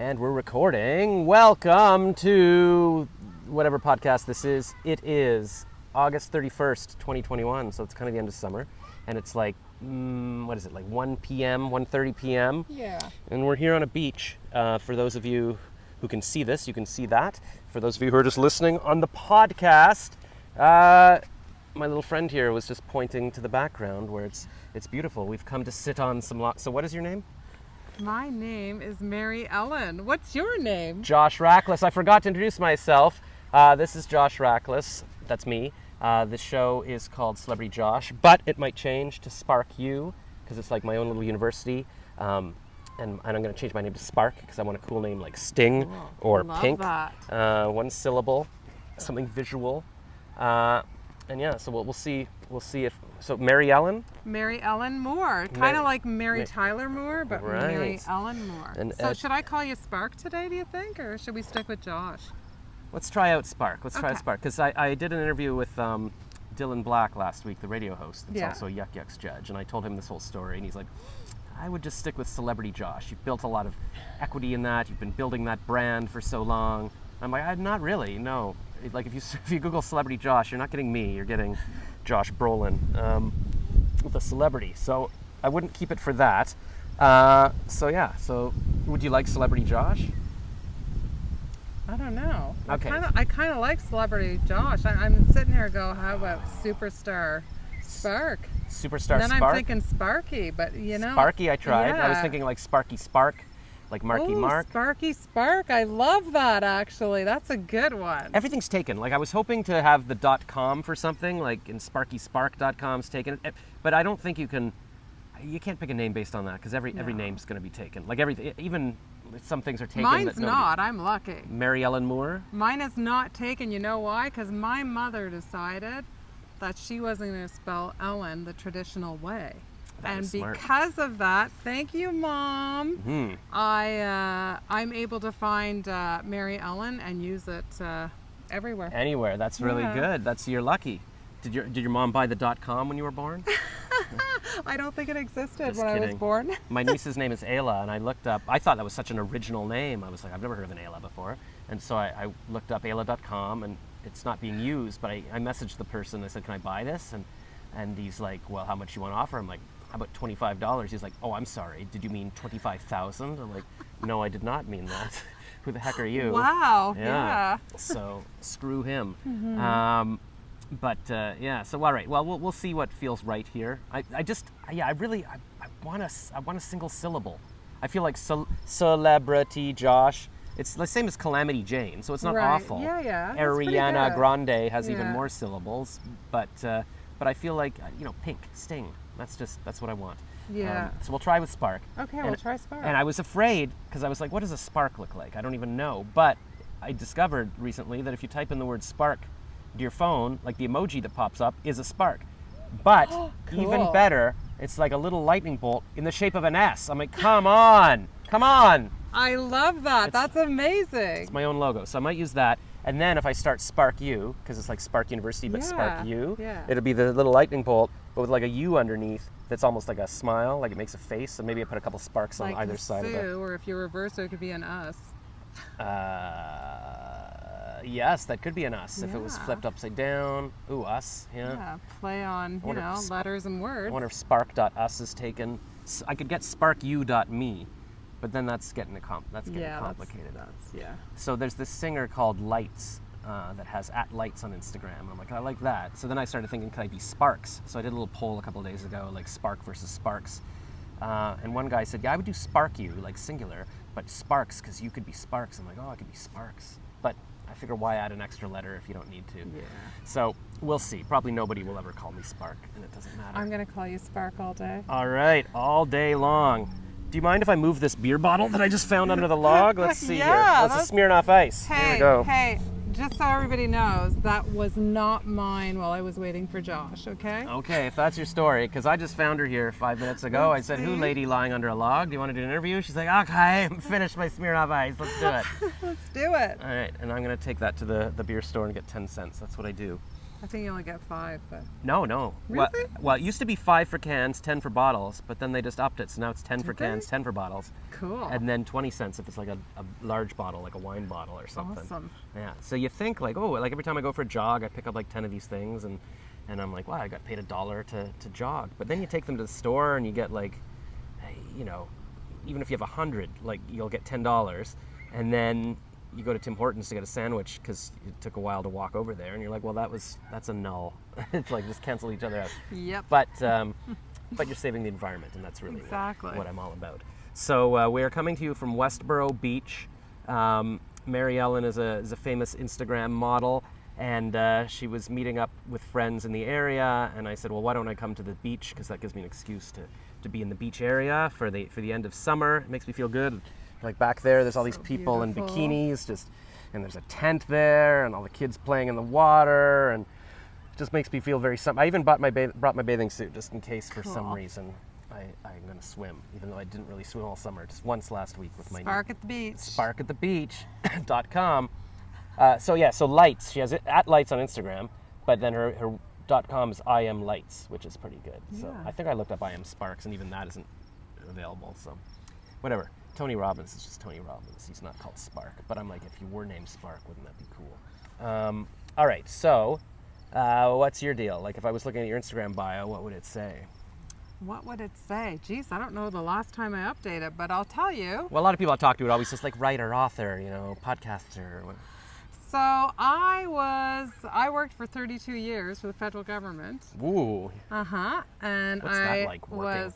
And we're recording. Welcome to whatever podcast this is. It is August 31st, 2021, so it's kind of the end of summer. And it's like, what is it, like 1 p.m., 1:30 p.m.? Yeah. And we're here on a beach. For those of you who can see this, you can see that. For those of you who are just listening on the podcast, my little friend here was just pointing to the background where it's beautiful. We've come to sit on some So what is your name? My name is Mary Elin. What's your name? Josh Rachlis. I forgot to introduce myself. This is Josh Rachlis. That's me. The show is called Celebrity Josh, but it might change to Spark U because it's like my own little university. And I'm going to change my name to Spark because I want a cool name like Sting or love Pink. That. One syllable, something visual. And yeah, so we'll see. We'll see if so. Mary Elin. Mary Elin Moore, kind of like Mary Tyler Moore, but Right. Mary Elin Moore. And, so should I call you Spark today? Do you think, or should we stick with Josh? Let's try out Spark. Let's try out Okay. Spark because I did an interview with Dylan Black last week, the radio host. That's Yeah. also a Yuck Yucks judge, and I told him this whole story, and he's like, I would just stick with Celebrity Josh. You've built a lot of equity in that. You've been building that brand for so long. I'm like, not really. No. Like if you Google Celebrity Josh, you're not getting me. You're getting Josh Brolin with a celebrity. So I wouldn't keep it for that. So would you like Celebrity Josh? I don't know. Okay. I kind of like Celebrity Josh. I'm sitting here go, how about Superstar Spark? Superstar Then Spark? I'm thinking Sparky, but you know. Sparky, I tried. I was yeah. thinking like Sparky Spark, like Marky Ooh, Mark. Sparky Spark. I love that, actually. That's a good one. Everything's taken. Like I was hoping to have the .com for something, like in SparkySpark.com's taken. But I don't think you can't pick a name based on that because every name's going to be taken. Like everything, even some things are taken. Mine's not. I'm lucky. Mary Elin Moore. Mine is not taken. You know why? Because my mother decided that she wasn't going to spell Ellen the traditional way. That And is smart. because of that, thank you, Mom. Hmm. I'm able to find Mary Ellen and use it everywhere. Anywhere. That's really Yeah. good. You're lucky. Did your mom buy the .com when you were born? I don't think it existed Just when I was kidding. born. My niece's name is Ayla, and I looked up. I thought that was such an original name. I was like, I've never heard of an Ayla before, and so I looked up Ayla.com, and it's not being used. But I messaged the person. I said, "Can I buy this?" And he's like, "Well, how much you want to offer?" I'm like, "How about $25?" He's like, "Oh, I'm sorry. Did you mean 25,000?" I'm like, "No, I did not mean that. Who the heck are you?" Wow. Yeah. So screw him. Mm-hmm. So all right. Well, we'll see what feels right here. I want a single syllable. I feel like Celebrity Josh. It's the same as Calamity Jane, so it's not Right. awful. Yeah, that's pretty Ariana good. Grande has even Yeah. more syllables, but I feel like Pink, Sting. That's what I want. Yeah. So we'll try with Spark. Okay, we'll try Spark. And I was afraid because I was like, what does a spark look like? I don't even know. But I discovered recently that if you type in the word spark to your phone, like the emoji that pops up is a spark. But even Cool. better, it's like a little lightning bolt in the shape of an S. I'm like, come on. I love that. That's amazing. It's my own logo. So I might use that. And then if I start Spark U, because it's like Spark University, but Spark U, yeah. it'll be the little lightning bolt, but with like a U underneath that's almost like a smile, like it makes a face. So maybe I put a couple sparks on Like either a side of it. Sue, or if you reverse it, it could be an us. Yes, that could be an us if it was Yeah. flipped upside down. Ooh, us, yeah. Yeah, play on, wonder if letters and I words. wonder if spark.us is taken. I could get sparku.me, but then that's getting complicated. Yeah. So there's this singer called Lights that has @Lights on Instagram. I'm like, I like that. So then I started thinking, could I be Sparks? So I did a little poll a couple of days ago, like Spark versus Sparks. And one guy said, yeah, I would do Spark You, like singular, but Sparks, because you could be Sparks. I'm like, oh, I could be Sparks. But I figure why add an extra letter if you don't need to? Yeah. So we'll see. Probably nobody will ever call me Spark, and it doesn't matter. I'm going to call you Spark all day. All right, all day long. Do you mind if I move this beer bottle that I just found under the log? Let's see here. Yeah, That's a Smirnoff Ice. Here we go. Hey, just so everybody knows, that was not mine while I was waiting for Josh, okay? Okay, if that's your story, because I just found her here 5 minutes ago. I said, who lady lying under a log? Do you want to do an interview? She's like, okay, I'm finished my Smirnoff Ice. Let's do it. Let's do it. All right, and I'm going to take that to the beer store and get 10 cents. That's what I do. I think you only get 5, but No. Really? Well, it used to be 5 for cans, 10 for bottles, but then they just upped it, so now it's 10 for Did they? cans, 10 for bottles. cool. And then 20 cents if it's like a large bottle, like a wine bottle or something. Awesome. Yeah. So you think like, oh, like every time I go for a jog, I pick up like 10 of these things, and I'm like, wow, I got paid $1 to jog. But then you take them to the store and you get like, you know, even if you have 100, like you'll get $10, and then you go to Tim Hortons to get a sandwich because it took a while to walk over there, and you're like, well, that's a null. It's like just cancel each other out. Yep. But you're saving the environment, and that's really Exactly. what I'm all about. So we are coming to you from Westboro Beach. Mary Elin is a famous Instagram model, and she was meeting up with friends in the area, and I said, well, why don't I come to the beach, because that gives me an excuse to be in the beach area for the end of summer. It makes me feel good. Like back there's all these So people in beautiful. bikinis, and there's a tent there, and all the kids playing in the water, and it just makes me feel very I even brought my bathing suit just in case for some Cool. reason I'm going to swim, even though I didn't really swim all summer, just once last week with my Spark at the beach. sparkatthebeach.com. So lights. She has it at lights on Instagram, but then her .com is I am lights, which is pretty good. So Yeah. I think I looked up I am sparks, and even that isn't available. So whatever. Tony Robbins is just Tony Robbins. He's not called Spark. But I'm like, if you were named Spark, wouldn't that be cool? All right. So what's your deal? Like, if I was looking at your Instagram bio, what would it say? What would it say? Geez, I don't know the last time I updated, but I'll tell you. Well, a lot of people I talk to would always just like writer, author, podcaster. So I worked for 32 years for the federal government. Ooh. And What's that like, working?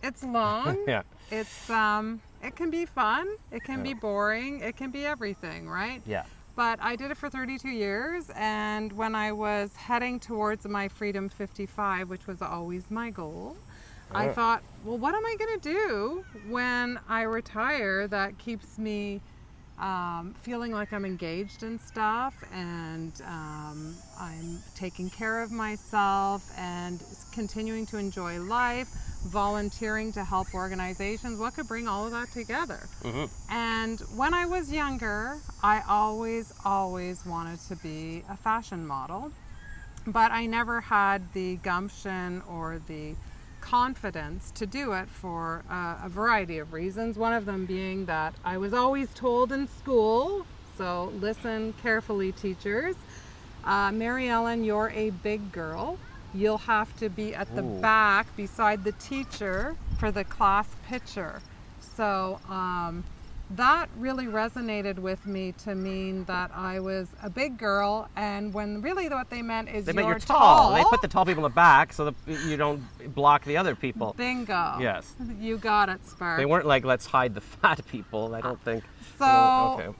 It's long. Yeah. It's it can be fun. It can be boring. It can be everything, right? Yeah. But I did it for 32 years, and when I was heading towards my Freedom 55, which was always my goal, I thought, well, what am I going to do when I retire that keeps me feeling like I'm engaged in stuff, and I'm taking care of myself and continuing to enjoy life, volunteering to help organizations? What could bring all of that together? And when I was younger, I always wanted to be a fashion model, but I never had the gumption or the confidence to do it for a variety of reasons. One of them being that I was always told in school, so listen carefully, teachers, Mary Elin, you're a big girl. You'll have to be at the back beside the teacher for the class picture. So that really resonated with me to mean that I was a big girl, and when really what they meant is They meant you're tall. They put the tall people in the back so that you don't block the other people. Bingo. Yes. You got it, Spark. They weren't like, let's hide the fat people. I don't think. So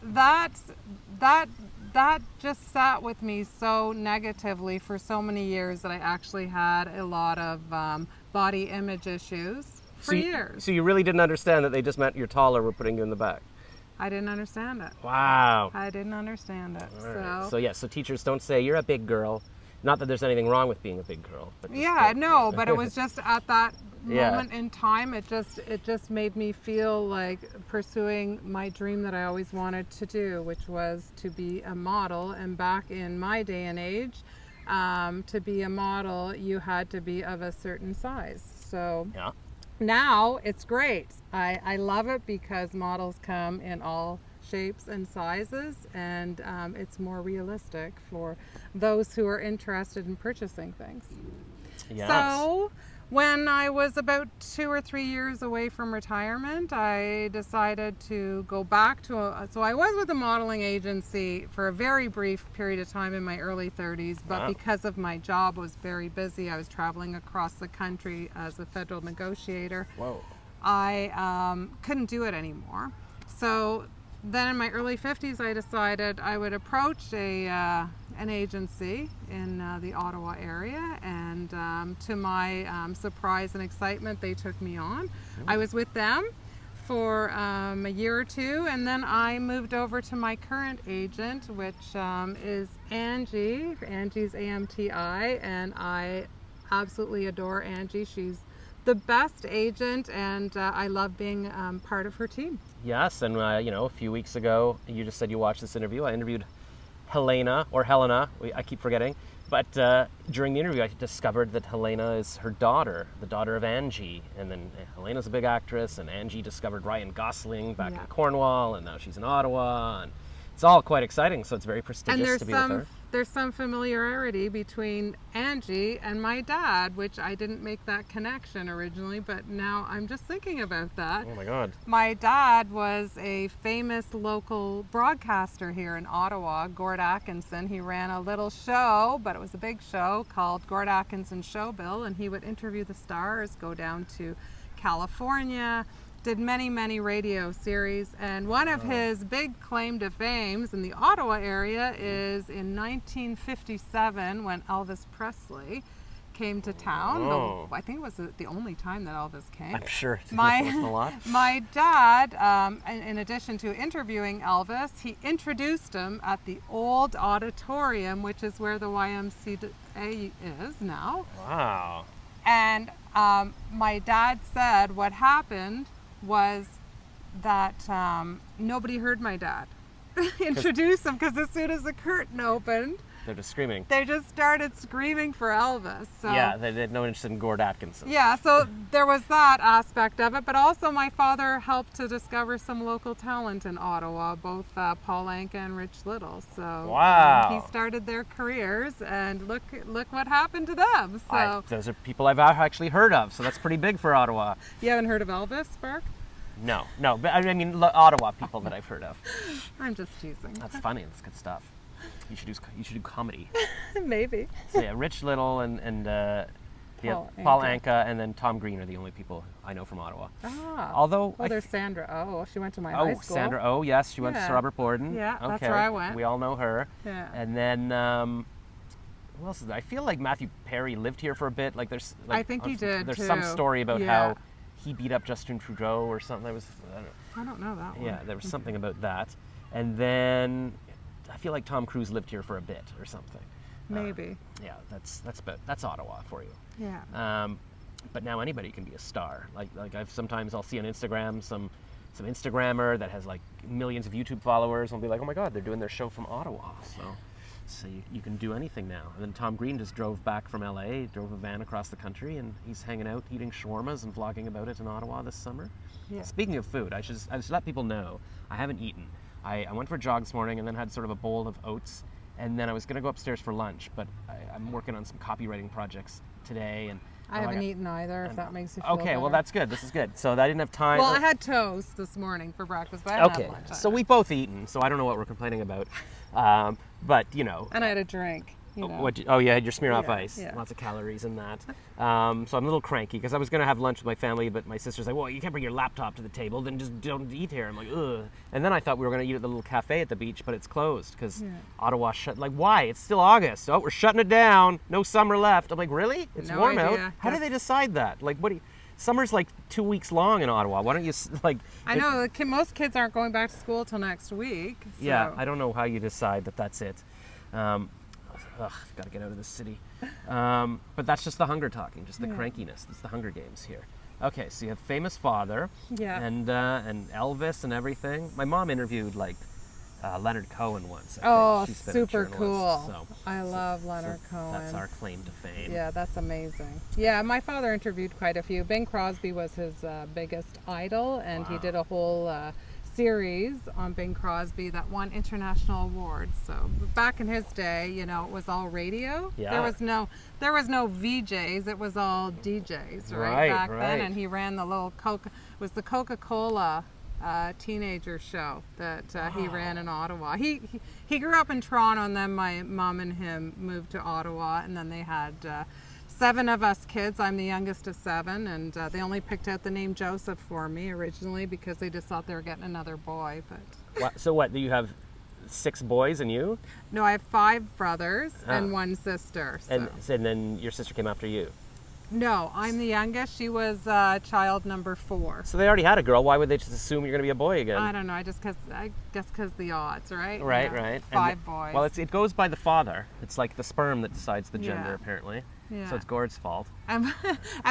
that just sat with me so negatively for so many years that I actually had a lot of body image issues for years. So you really didn't understand that they just meant you're taller, we're putting you in the back. I didn't understand it. Wow. I didn't understand it. All right. So teachers don't say you're a big girl. Not that there's anything wrong with being a big girl, but but it was just at that moment in time, it just made me feel like pursuing my dream that I always wanted to do, which was to be a model. And back in my day and age, to be a model, you had to be of a certain size. So now it's great. I love it because models come in all shapes and sizes, and it's more realistic for those who are interested in purchasing things. Yes. So when I was about 2 or 3 years away from retirement, I decided to go back to so I was with a modeling agency for a very brief period of time in my early 30s, but because of my job was very busy, I was traveling across the country as a federal negotiator. Whoa. I couldn't do it anymore. So then in my early 50s, I decided I would approach an agency in the Ottawa area, and to my surprise and excitement, they took me on. I was with them for a year or two, and then I moved over to my current agent, which is Angie. Angie's AMTI, and I absolutely adore Angie. She's the best agent, and I love being part of her team. Yes, and a few weeks ago, you just said you watched this interview. I interviewed Helena, or Helena, I keep forgetting. But during the interview, I discovered that Helena is her daughter, the daughter of Angie. And then Helena's a big actress, and Angie discovered Ryan Gosling back in Cornwall, and now she's in Ottawa. And it's all quite exciting, so it's very prestigious to be with her. There's some familiarity between Angie and my dad, which I didn't make that connection originally, but now I'm just thinking about that. Oh my God. My dad was a famous local broadcaster here in Ottawa, Gord Atkinson. He ran a little show, but it was a big show called Gord Atkinson Showbill, and he would interview the stars, go down to California, did many radio series, and one of his big claim to fame in the Ottawa area is in 1957 when Elvis Presley came to town. Oh. I think it was the only time that Elvis came. I'm sure it My wasn't a lot. my dad, in addition to interviewing Elvis, he introduced him at the old auditorium, which is where the YMCA is now. Wow. And my dad said what happened was that nobody heard my dad introduce him, because as soon as the curtain opened, They're just screaming. they just started screaming for Elvis. So, Yeah, they had no interest in Gord Atkinson. yeah, so there was that aspect of it, but also my father helped to discover some local talent in Ottawa, both Paul Anka and Rich Little. So Wow. he started their careers, and look what happened to them. So Those are people I've actually heard of, so that's pretty big for Ottawa. you haven't heard of Elvis, Spark? No, but I mean Ottawa people that I've heard of. I'm just teasing. That's funny. That's good stuff. You should do comedy. Maybe. So yeah, Rich Little and Paul Anka, and then Tom Green are the only people I know from Ottawa. Ah. Although Well, there's Sandra Oh. She went to my high school. Sandra Oh, yes, she went to Yeah. Sir Robert Borden. Yeah, okay. that's where I went. We all know her. Yeah. And then who else is there? I feel like Matthew Perry lived here for a bit. Like there's, like, I think he did, There's some too. story about Yeah. how he beat up Justin Trudeau or something. I don't know that one. Yeah, there was something about that. And then I feel like Tom Cruise lived here for a bit or something. Maybe. Yeah, that's Ottawa for you. Yeah. But now anybody can be a star. Like I'll see on Instagram some Instagrammer that has like millions of YouTube followers. I'll be like, oh my God, they're doing their show from Ottawa. So you can do anything now. And then Tom Green just drove back from LA, drove a van across the country, and he's hanging out eating shawarmas and vlogging about it in Ottawa this summer. Yeah. Speaking of food, I should let people know I haven't eaten. I went for a jog this morning and then had sort of a bowl of oats, and then I was going to go upstairs for lunch, but I'm working on some copywriting projects today, and I haven't eaten either, if that makes you feel okay, better. well that's good. This is good. So I didn't have time. Well, I had toast this morning for breakfast, but I didn't Okay, have lunch. so we've both eaten, so I don't know what we're complaining about. But you know. And I had a drink. You know. Oh, yeah, your Smirnoff Yeah, Ice. yeah. Lots of calories in that. So I'm a little cranky because I was going to have lunch with my family, but my sister's like, well, you can't bring your laptop to the table, then just don't eat here. I'm like, ugh. And then I thought we were going to eat at the little cafe at the beach, but it's closed because Ottawa shut. Like, why? It's still August. Oh, we're shutting it down. No summer left. I'm like, really? It's No warm idea. out. How do they decide that? Like, what do you... Summer's like 2 weeks long in Ottawa. Why don't you, like... I know, most kids aren't going back to school till next week. So. Yeah, I don't know how you decide that that's it. Gotta get out of this city. But that's just the hunger talking, just the crankiness. That's the Hunger Games here. Okay, so you have famous father, and Elvis and everything. My mom interviewed like Leonard Cohen once. I think. She's been a super journalist, cool. So, I love Leonard Cohen. That's our claim to fame. Yeah, that's amazing. Yeah, my father interviewed quite a few. Bing Crosby was his biggest idol, and he did a whole series on Bing Crosby that won international awards. So back in his day, you know, it was all radio. Yeah. There was no VJs. It was all DJs, Right, back right. then. And he ran the little Coca-Cola teenager show that he ran in Ottawa. He grew up in Toronto, and then my mom and him moved to Ottawa, and then they had 7 of us kids. I'm the youngest of 7, and they only picked out the name Joseph for me originally because they just thought they were getting another boy. But So what, do you have 6 boys and you? no, I have 5 brothers and 1 sister. So. And then your sister came after you? No, I'm the youngest. She was child number 4. So they already had a girl. Why would they just assume you're going to be a boy again? I don't know. I guess because the odds, right? Right, You know, right. 5 boys. Well, it goes by the father. It's like the sperm that decides the gender, Yeah. apparently. Yeah. So it's Gord's fault. And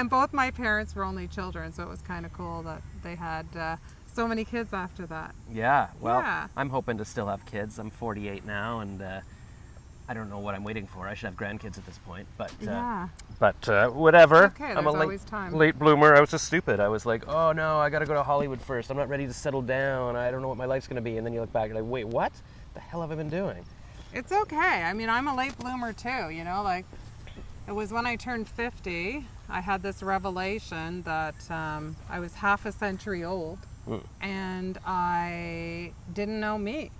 both my parents were only children, so it was kind of cool that they had so many kids after that. Yeah, well, Yeah. I'm hoping to still have kids. I'm 48 now, and I don't know what I'm waiting for. I should have grandkids at this point, but whatever. Okay, I'm there's a always time. late bloomer. I was just stupid. I was like, oh no, I got to go to Hollywood first. I'm not ready to settle down. I don't know what my life's going to be. And then you look back and like, wait, what? The hell have I been doing? It's okay. I mean, I'm a late bloomer too, you know, like it was when I turned 50, I had this revelation that I was half a century old and I didn't know me.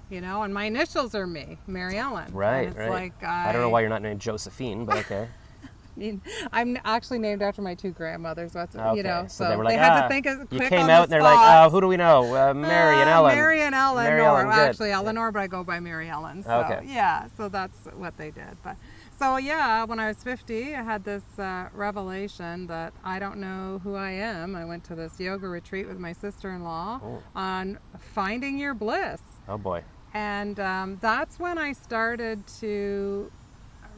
You know, and my initials are me, Mary Ellen. Right, and it's right. Like I don't know why you're not named Josephine, but okay. I mean, I'm actually named after my two grandmothers. That's Okay, you know, so so they were like, had to think of you quick came on out the and they're like, spot. who do we know? Mary and Ellen. Mary and Ellen. Mary or Ellen, good. actually Eleanor, but I go by Mary Ellen. So Okay. yeah, so that's what they did. But so yeah, when I was 50, I had this revelation that I don't know who I am. I went to this yoga retreat with my sister-in-law on finding your bliss. Oh boy. And that's when I started to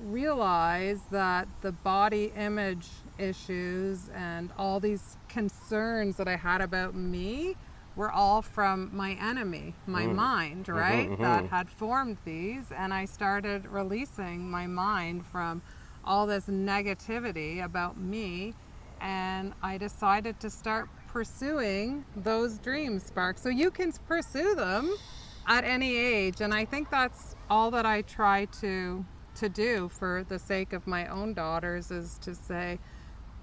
realize that the body image issues and all these concerns that I had about me were all from my enemy, my mind, right? That had formed these. And I started releasing my mind from all this negativity about me. And I decided to start pursuing those dreams, Spark. So you can pursue them at any age, and I think that's all that I try to do for the sake of my own daughters, is to say,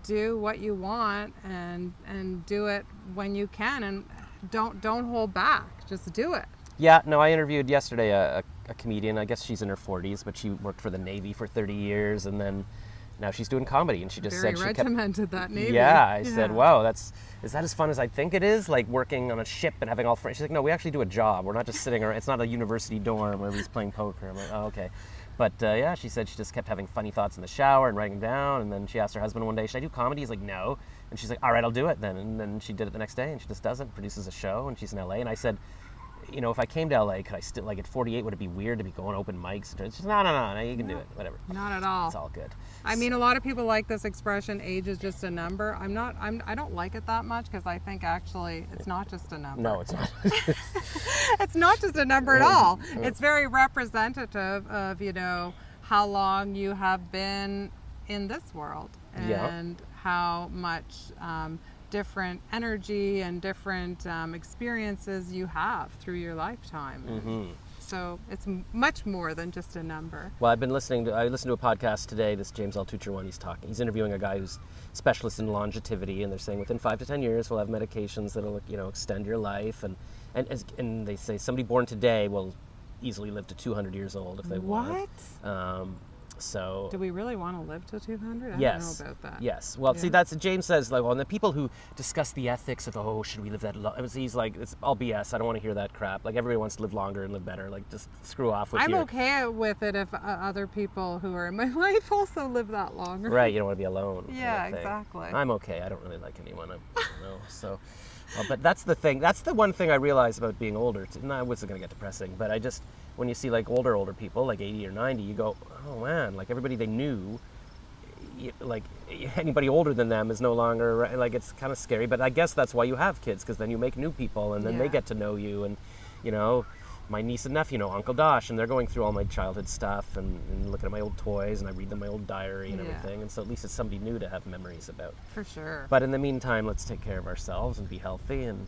do what you want and do it when you can, and don't hold back. Just do it. Yeah, no, I interviewed yesterday a comedian. I guess she's in her 40s, but she worked for the Navy for 30 years, and then now she's doing comedy, and she just Very said she regimented, that Navy. Yeah, I said, wow, is that as fun as I think it is? Like working on a ship and having all friends. She's like, no, we actually do a job. We're not just sitting around. It's not a university dorm where we're just playing poker. I'm like, oh, okay. But yeah, she said she just kept having funny thoughts in the shower and writing them down. And then she asked her husband one day, should I do comedy? He's like, no. And she's like, all right, I'll do it then. And then she did it the next day, and she just does it, produces a show, and she's in LA. And I said, you know, if I came to LA, could I still, like at 48, would it be weird to be going open mics? She's just, no, you can do it, whatever. Not at all. It's all good. I mean, a lot of people like this expression, age is just a number. I don't like it that much, because I think actually it's not just a number. No, it's not. It's not just a number at all. It's very representative of, you know, how long you have been in this world and how much different energy and different experiences you have through your lifetime. So it's much more than just a number. Well, I listened to a podcast today, this James L. Tucher one. He's interviewing a guy who's specialist in longevity, and they're saying within 5 to 10 years we'll have medications that'll, you know, extend your life, and they say somebody born today will easily live to 200 years old if they want. What? So do we really want to live till 200? Yes. I don't know about that. Yes. Well, see, that's James says, like, well, and the people who discuss the ethics of, should we live that long? He's like, it's all BS. I don't want to hear that crap. Like, everybody wants to live longer and live better. Like, just screw off with I'm your... okay with it if other people who are in my life also live that longer. Right. You don't want to be alone. Yeah, kind of thing. exactly. I'm okay. I don't really like anyone. I don't know. So, but that's the thing. That's the one thing I realized about being older. No, I wasn't going to get depressing, but I just, when you see like older people, like 80 or 90, you go, oh man, like everybody they knew, like anybody older than them is no longer, like it's kind of scary. But I guess that's why you have kids, because then you make new people, and then they get to know you. And you know, my niece and nephew know Uncle Dosh, and they're going through all my childhood stuff and looking at my old toys, and I read them my old diary and everything. And so at least it's somebody new to have memories about. For sure. But in the meantime, let's take care of ourselves and be healthy and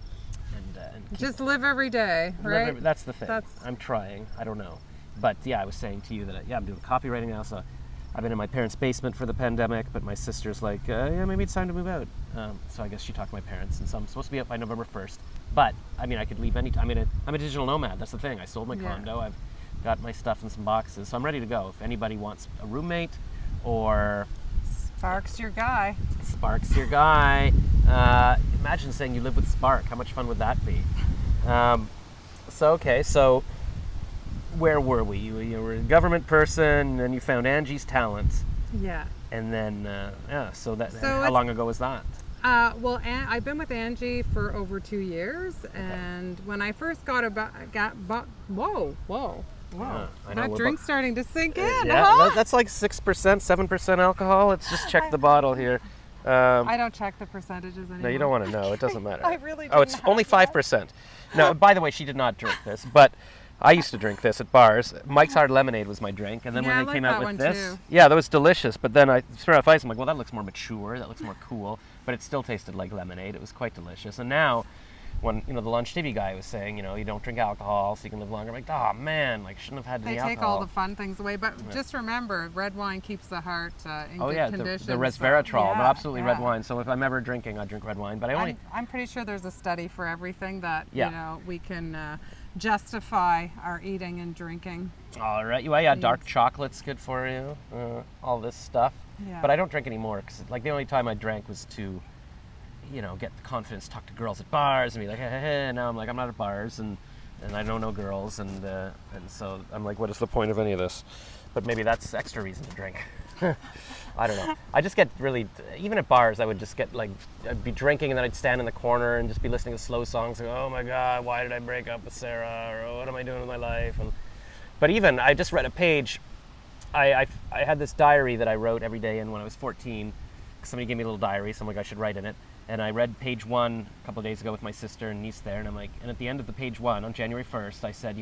just live every day, right? That's the thing. I'm trying. I don't know. But yeah, I was saying to you that I'm doing copywriting now, so I've been in my parents' basement for the pandemic, but my sister's like, maybe it's time to move out. So I guess she talked to my parents, and so I'm supposed to be out by November 1st. But, I mean, I could leave any time. I'm a digital nomad. That's the thing. I sold my condo. I've got my stuff in some boxes, so I'm ready to go. If anybody wants a roommate or... Spark's your guy. Spark's your guy. Imagine saying you live with Spark. How much fun would that be? So where were we? You were a government person, and you found Angie's talent. Yeah. And then, how long ago was that? Well, I've been with Angie for over 2 years, and when I first whoa. That drink's starting to sink in, huh? That's like 6%, 7% alcohol. Let's just check the bottle here. I don't check the percentages anymore. No, you don't want to know. It doesn't matter. I really Oh, it's didn't only have that. 5%. No, by the way, she did not drink this, but I used to drink this at bars. Mike's Hard Lemonade was my drink, and then Yeah, I when they like came out that with one this, too. yeah, that was delicious. But then I started off ice. I'm like, well, that looks more mature. That looks more cool. But it still tasted like lemonade. It was quite delicious. And now, when the longevity guy was saying, you don't drink alcohol so you can live longer. I'm like, oh man, like shouldn't have had They any take alcohol. all the fun things away, but just remember, red wine keeps the heart in Oh good yeah, condition. the so- resveratrol, but yeah, absolutely red yeah. wine. So if I'm ever drinking, I drink red wine. But I only I'm pretty sure there's a study for everything that Yeah. we can justify our eating and drinking. all right. Well, yeah, dark chocolate's good for you. All this stuff. Yeah. But I don't drink anymore because like the only time I drank was to, get the confidence, to talk to girls at bars and be like, hey. And now I'm like, I'm not at bars and I don't know girls and so I'm like, what is the point of any of this? But maybe that's extra reason to drink. I don't know. I just get really, even at bars, I would just get like, I'd be drinking and then I'd stand in the corner and just be listening to slow songs. Like, oh my God, why did I break up with Sarah? Or what am I doing with my life? But even, I just read a page. I had this diary that I wrote every day in when I was 14. Somebody gave me a little diary, so I'm like, I should write in it. And I read page 1 a couple of days ago with my sister and niece there, and I'm like, and at the end of the page 1 on January 1st, I said,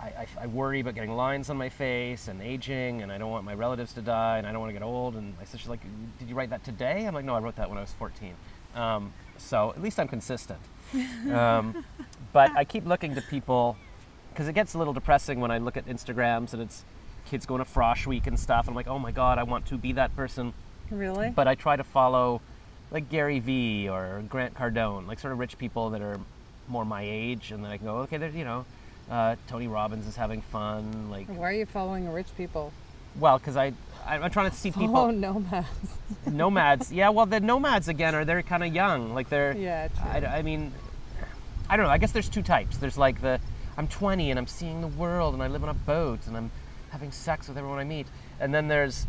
I worry about getting lines on my face and aging, and I don't want my relatives to die, and I don't want to get old. And my sister's like, did you write that today? I'm like, no, I wrote that when I was 14. So at least I'm consistent. But I keep looking to people, because it gets a little depressing when I look at Instagrams and it's kids going to Frosh Week and stuff. I'm like, oh my God, I want to be that person. Really? But I try to follow like Gary Vee or Grant Cardone, like sort of rich people that are more my age, and then I can go, okay, there's Tony Robbins is having fun. Like, Why are you following rich people? well, because I'm trying to see people. Oh, nomads. Nomads. Yeah, well, the nomads again they're kind of young. Like they're. Yeah, true. I mean, I don't know. I guess there's two types. There's like I'm 20 and I'm seeing the world and I live on a boat and I'm having sex with everyone I meet. And then there's,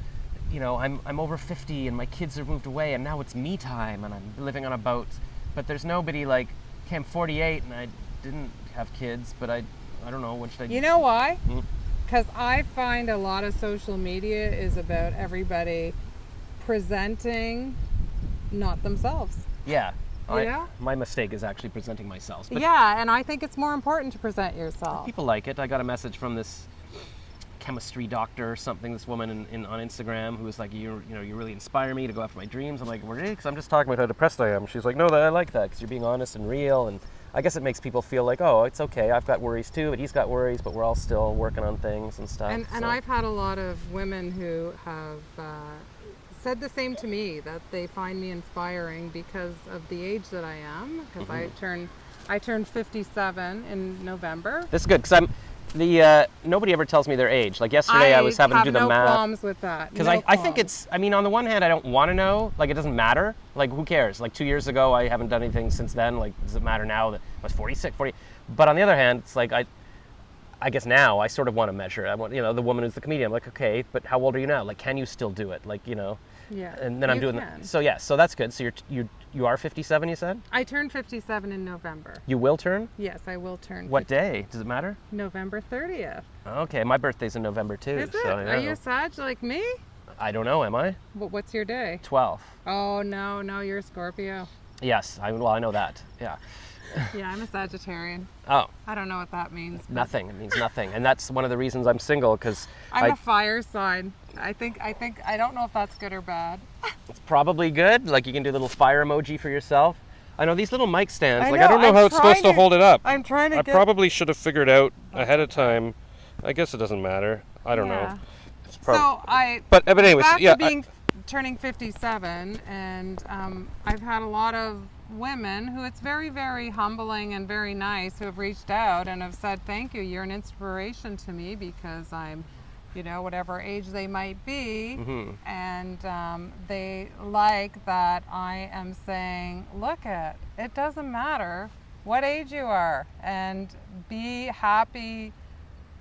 I'm over 50 and my kids have moved away and now it's me time and I'm living on a boat. But there's nobody like, okay, I'm 48 and I didn't have kids, but I don't know, what should I do? You know why? Because I find a lot of social media is about everybody presenting not themselves. Yeah. Yeah? My mistake is actually presenting myself. But Yeah, and I think it's more important to present yourself. people like it. I got a message from this chemistry doctor or something, this woman on Instagram who was like, you really inspire me to go after my dreams. I'm like, really? Because I'm just talking about how depressed I am. She's like, no, I like that because you're being honest and real. And I guess it makes people feel like, oh, it's okay. I've got worries too, but he's got worries, but we're all still working on things and stuff. And so. I've had a lot of women who have said the same to me, that they find me inspiring because of the age that I am. Because I turned 57 in November. This is good because nobody ever tells me their age. Like yesterday, I was having to do the have no math. qualms with that. Because No I think qualms. on the one hand, I don't want to know. Like, it doesn't matter. Like, who cares? Like, 2 years ago, I haven't done anything since then. Like, does it matter now that I was 46, 40? But on the other hand, it's like, I guess now I sort of want to measure. I want, the woman who's the comedian. I'm like, okay, but how old are you now? Like, can you still do it? Like, Yeah. And then I'm doing can. So yeah, so that's good. So you are 57, you said? I turned 57 in November. You will turn? Yes, I will turn. What day? Does it matter? November 30th. Okay, my birthday's in November too. Is it? So, Are you a Sag like me? I don't know. Am I? What's your day? 12. Oh, no, you're a Scorpio. Yes. I know that. Yeah. Yeah, I'm a Sagittarian. Oh. I don't know what that means. but Nothing. It means nothing. And that's one of the reasons I'm single, because I'm a fire sign. I don't know if that's good or bad. it's probably good. Like, you can do a little fire emoji for yourself. I know these little mic stands. I I know, don't know I'm how it's supposed to trying to- hold it up. I'm trying to I get... probably should have figured out ahead of time. I guess it doesn't matter. I don't Yeah. know. It's So but anyways, back yeah. to turning 57, and I've had a lot of women who it's very, very humbling and very nice who have reached out and have said, thank you, you're an inspiration to me because I'm, whatever age they might be, and they like that I am saying, look, it doesn't matter what age you are, and be happy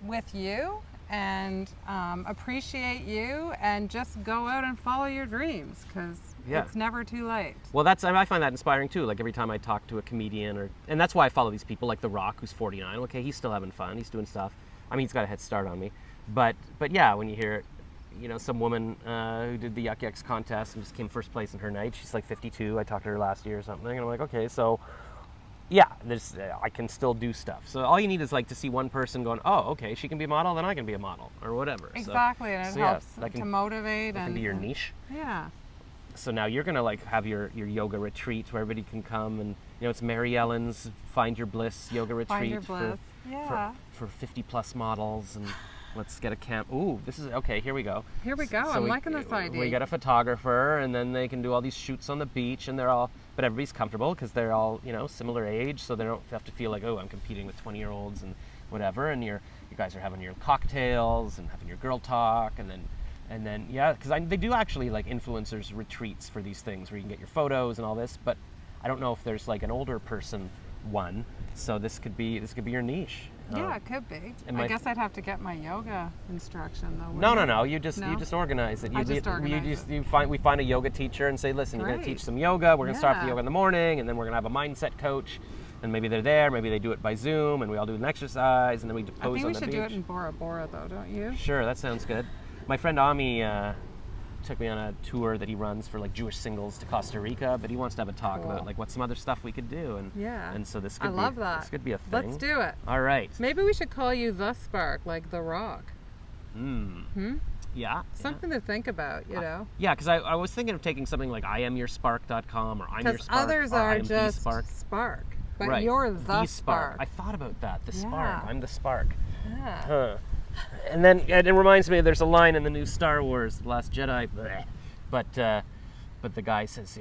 with you and appreciate you, and just go out and follow your dreams, because it's never too late. Well, I find that inspiring too. Like, every time I talk to a comedian, and that's why I follow these people, like The Rock, who's 49. Okay, he's still having fun. He's doing stuff. I mean, he's got a head start on me. But yeah, when you hear some woman who did the Yuck Yucks contest and just came first place in her night. She's like 52. I talked to her last year or something, and I'm like, okay, so yeah, I can still do stuff. So all you need is like to see one person going, oh, okay, she can be a model, then I can be a model, or whatever. Exactly, and it helps to motivate. That can be your niche. Yeah. So now you're gonna like have your yoga retreat where everybody can come, and it's Mary Ellen's Find Your Bliss yoga retreat Find Your Bliss. for 50 plus models, and let's get a camp. Ooh, this is okay. Here we go. Here we go. I'm liking this idea. We got a photographer, and then they can do all these shoots on the beach, and but everybody's comfortable because they're all similar age, so they don't have to feel like, oh, I'm competing with 20-year-olds and whatever. And you guys are having your cocktails and having your girl talk, and then yeah, because they do actually like influencers retreats for these things where you can get your photos and all this, but I don't know if there's like an older person one, so this could be your niche. Yeah, it could be. I guess I'd have to get my yoga instruction though. No. You just organize it. We find a yoga teacher and say, listen, you're going to teach some yoga. We're going to start with yoga in the morning, and then we're going to have a mindset coach, and maybe they're there. Maybe they do it by Zoom, and we all do an exercise, and then we pose on the beach. I think we should do it in Bora Bora though, don't you? Sure, that sounds good. My friend Ami took me on a tour that he runs for like Jewish singles to Costa Rica, but he wants to have a talk about like what some other stuff we could do, and so this could this could be a thing. Let's do it. All right. Maybe we should call you The Spark, like The Rock. Yeah. Something to think about, Yeah, because I was thinking of taking something like IamYourSpark.com or I'm Your Spark. Because others are just Spark, but right. you're the Spark. I thought about that. The Spark. I'm the Spark. Yeah. Huh. And then it reminds me, there's a line in the new Star Wars, The Last Jedi, but the guy says,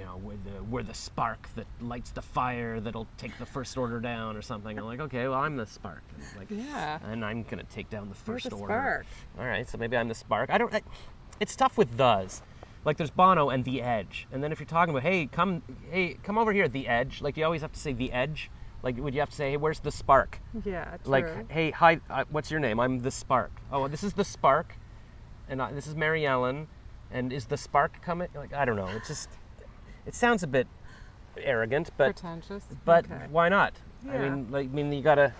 we're the spark that lights the fire that'll take the First Order down or something. I'm like, okay, well, I'm the spark. And I'm going to take down the First Order. Spark. All right, so maybe I'm the spark. It's tough with thes. Like there's Bono and The Edge. And then if you're talking about, hey, come over here, The Edge. Like you always have to say The Edge. Like, would you have to say, hey, where's the spark? Yeah, true. Like, hey, hi, what's your name? I'm the Spark. Oh, this is the Spark, and this is Mary Ellen, and is the Spark coming? Like, I don't know. It sounds a bit arrogant, but pretentious. But why not? Yeah. I mean, you gotta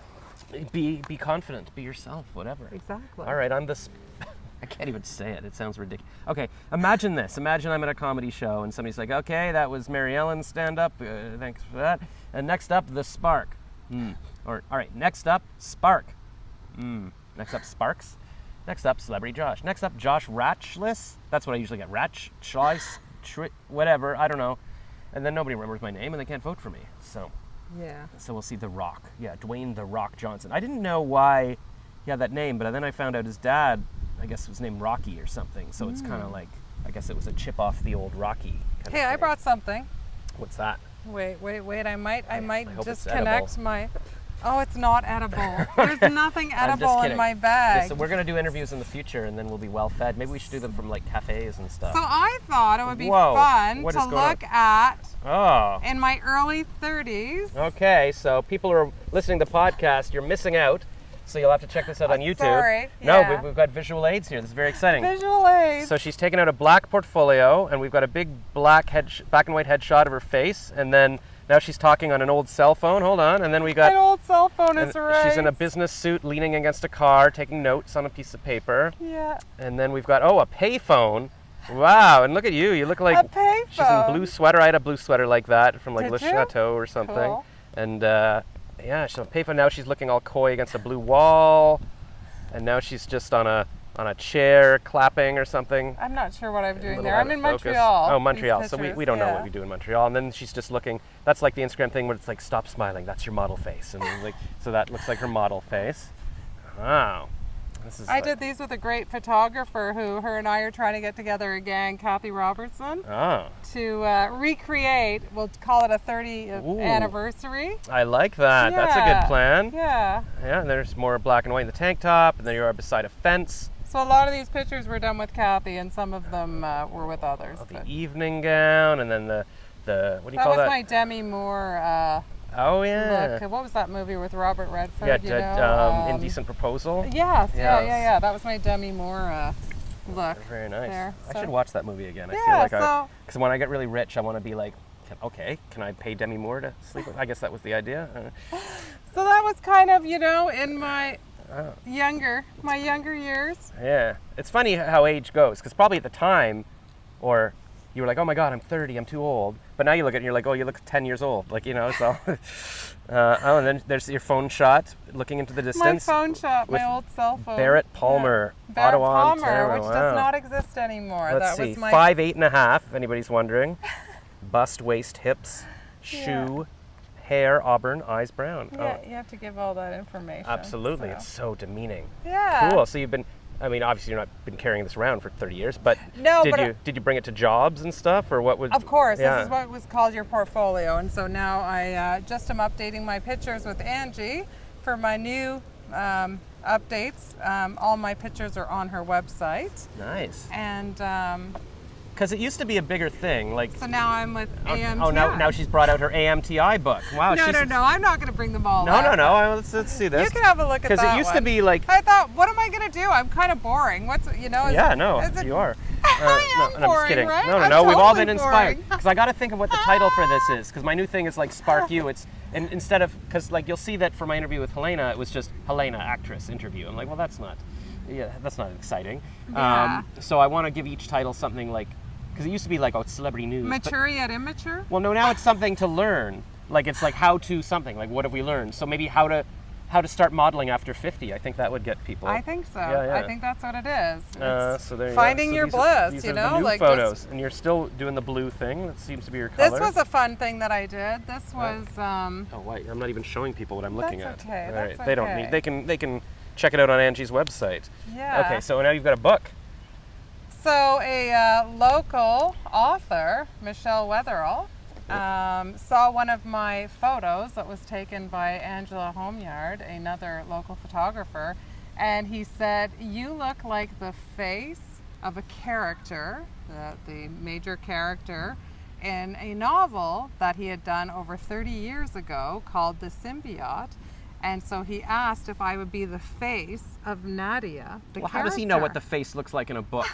be confident, be yourself, whatever. Exactly. All right, I'm the. I can't even say it. It sounds ridiculous. Okay, imagine this. Imagine I'm at a comedy show and somebody's like, okay, that was Mary Ellen's stand-up. Thanks for that. And next up, The Spark. Or, all right, next up, Spark. Next up, Sparks. Next up, Celebrity Josh. Next up, Josh Rachlis. That's what I usually get. Whatever, I don't know. And then nobody remembers my name and they can't vote for me. So we'll see The Rock. Yeah, Dwayne The Rock Johnson. I didn't know why he had that name, but then I found out his dad, I guess, was named Rocky or something. So it's kind of like, I guess it was a chip off the old Rocky. Hey, I brought something. What's that? Wait. I might hope just it's connect edible. my... Oh, it's not edible. There's nothing edible in my bag. Listen, we're going to do interviews in the future, and then we'll be well fed. Maybe we should do them from like cafes and stuff. So I thought it would be fun to look at in my early 30s. Okay, so people who are listening to the podcast, you're missing out. So you'll have to check this out on YouTube. Sorry. No, Yeah. we've got visual aids here. This is very exciting. Visual aids. So she's taken out a black portfolio, and we've got a big black and white headshot of her face, and then now she's talking on an old cell phone. Hold on, and then we got an old cell phone is right. She's in a business suit, leaning against a car, taking notes on a piece of paper. Yeah. And then we've got a payphone. Wow, and look at you. You look like a payphone. She's in a blue sweater. I had a blue sweater like that from like Did Le you? Chateau or something. Cool. And yeah, she's on a payphone. Now she's looking all coy against a blue wall. And now she's just on a chair clapping or something. I'm not sure what I'm doing little there. out I'm of in focus. Montreal. Oh, Montreal. These So pictures, we don't know yeah. what we do in Montreal. And then she's just looking. That's like the Instagram thing where it's like, stop smiling. That's your model face. And like, so that looks like her model face. Wow. I did these with a great photographer who her and I are trying to get together again, Kathy Robertson, to recreate, we'll call it a 30th anniversary. I like that. That's a good plan. Yeah. Yeah, and there's more black and white in the tank top, and then you are beside a fence. So a lot of these pictures were done with Kathy, and some of them were with others. The evening gown, and then the what do you call that? That was my Demi Moore oh, yeah. look. What was that movie with Robert Redford? Yeah, Indecent Proposal. Yes, yeah. That was my Demi Moore look. Very nice. There, I should watch that movie again. I Yeah, feel like because when I get really rich, I want to be like, can I pay Demi Moore to sleep with? I guess that was the idea. So that was kind of, in my my younger years. Yeah. It's funny how age goes, because probably at the time, or you were like, oh my God, I'm 30, I'm too old. But now you look at it and you're like, oh, you look 10 years old. Like, you know, so. And then there's your phone shot, looking into the distance. My phone shot, my old cell phone. Barrett Palmer, Barrett Ottawa, Palmer, Ontario. which does not exist anymore. Let's that see, was my 5'8.5", if anybody's wondering. Bust, waist, hips, shoe, hair, auburn, eyes brown. Yeah, you have to give all that information. Absolutely, so. it's so demeaning. Yeah. Cool. So you've been, I mean, obviously you're not been carrying this around for 30 years, but no, did you bring it to jobs and stuff, or what would? Of course, this is what was called your portfolio, and so now I just am updating my pictures with Angie for my new updates. All my pictures are on her website. Nice. And because it used to be a bigger thing, like. So now I'm with AMTI. Oh, now she's brought out her AMTI book. Wow. No, I'm not going to bring them all No. Let's see this. You can have a look at that. Because it used to be like. I thought, what am I going to do? I'm kind of boring. You You are. I am boring, I'm just kidding. right? No. I'm We've all totally been inspired. boring. Because I got to think of what the title for this is. Because my new thing is like Spark You. It's instead of, because like you'll see that for my interview with Helena, it was just Helena, actress interview. I'm like, well, that's not exciting. Yeah. So I want to give each title something like, because it used to be like, it's celebrity news. Mature yet immature? Well, no, now it's something to learn. Like it's like how to something. Like what have we learned? So maybe how to start modeling after 50. I think that would get people. I think so. Yeah. I think that's what it is. So there you finding go. your These bliss, are you know, the new like photos, and you're still doing the blue thing. That seems to be your color. This was a fun thing that I did. This was. Oh wait, I'm not even showing people what I'm looking at. Okay. All That's right, they don't okay. need. They can check it out on Angie's website. Yeah. Okay, so now you've got a book. So a local author, Michelle Wetherell, saw one of my photos that was taken by Angela Homeyard, another local photographer, and he said, "You look like the face of a character, the major character, in a novel that he had done over 30 years ago called The Symbiote." And so he asked if I would be the face of Nadia, the character. How does he know what the face looks like in a book?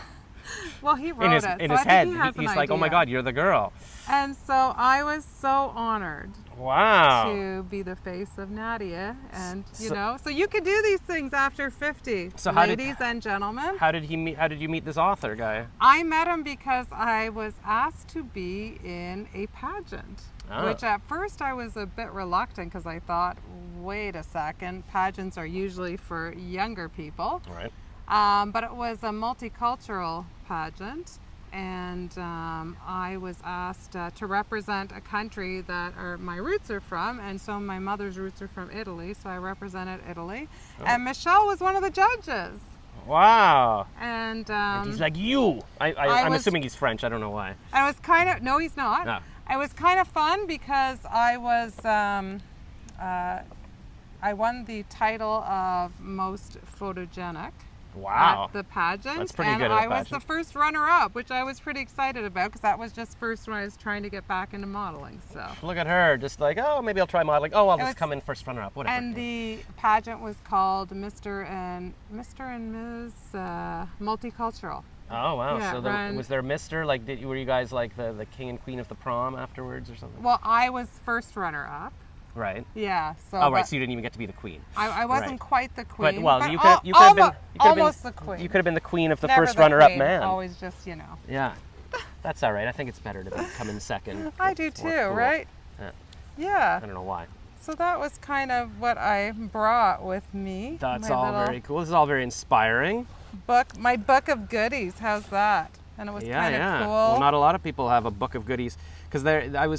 Well, he wrote it. In so his I head, think he has he's an like, idea. "Oh my God, you're the girl." And so I was so honored. Wow. To be the face of Nadia, and so you could do these things after 50. So ladies and gentlemen. How did you meet this author guy? I met him because I was asked to be in a pageant, which at first I was a bit reluctant because I thought, wait a second, pageants are usually for younger people. Right. But it was a multicultural pageant, and I was asked to represent a country that my roots are from, and so my mother's roots are from Italy, so I represented Italy. And Michelle was one of the judges. Wow. And he's like, you. I'm assuming he's French. I don't know why. I was kind of, no, he's not. No. It was kind of fun because I was, I won the title of most photogenic. Wow. At the pageant. That's pretty and good at I a was pageant. the first runner-up, which I was pretty excited about because that was just first when I was trying to get back into modeling. So look at her, just like, oh, maybe I'll try modeling. Oh, I'll just come in first runner-up, whatever. And the pageant was called Mr. and Ms. Multicultural. Oh wow! Yeah, so was there Mr. Like, were you guys like the king and queen of the prom afterwards or something? Well, I was first runner-up. Right. Yeah. So. Oh right, so you didn't even get to be the queen. I wasn't quite the queen. But you could have been almost the queen. You could have been the queen of the Never first the runner-up queen, man. Always just Yeah. That's all right. I think it's better to come in second. I do too, cool. right? Yeah. I don't know why. So that was kind of what I brought with me. That's all very cool. This is all very inspiring. My book of goodies. How's that? And it was kind of cool. Well, not a lot of people have a book of goodies because